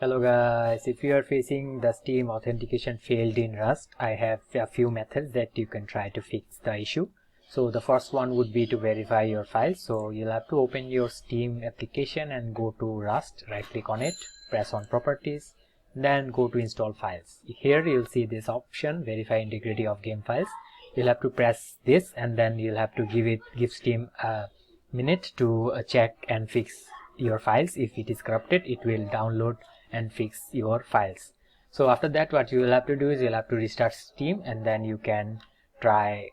Hello guys, if you are facing the Steam authentication failed in Rust, I have a few methods that you can try to fix the issue. So the first one would be to verify your files. So you'll have to open your Steam application and go to Rust, right click on it, press on properties, then go to install files. Here you'll see this option, verify integrity of game files. You'll have to press this and then you'll have to give Steam a minute to check and fix your files. If it is corrupted, it will download and fix your files. So after that, what you will have to do is you'll have to restart Steam and then you can try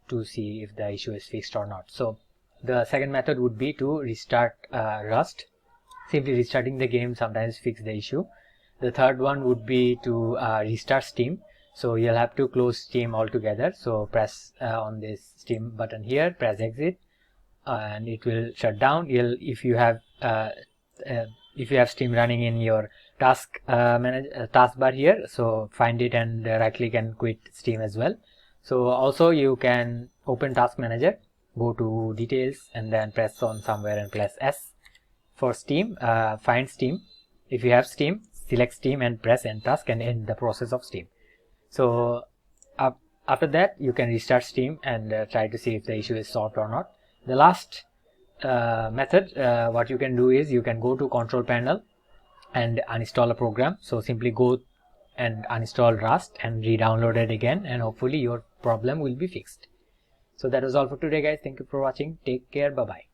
to see if the issue is fixed or not. So the second method would be to restart Rust. Simply restarting the game sometimes fix the issue. The third one would be to restart Steam. So you'll have to close Steam altogether. So press on this Steam button here, press exit, and it will shut down. If you have Steam running in your taskbar here, so find it and right click and quit Steam as well. So also you can open task manager, go to details and then press on somewhere and press S for Steam. Find Steam. If you have Steam, select Steam and press end task and end the process of Steam. So after that you can restart Steam and try to see if the issue is solved or not. The last method, what you can do is you can go to control panel and uninstall a program. So simply go and uninstall Rust and re-download it again, and hopefully your problem will be fixed. So that was all for today guys. Thank you for watching. Take care. Bye bye.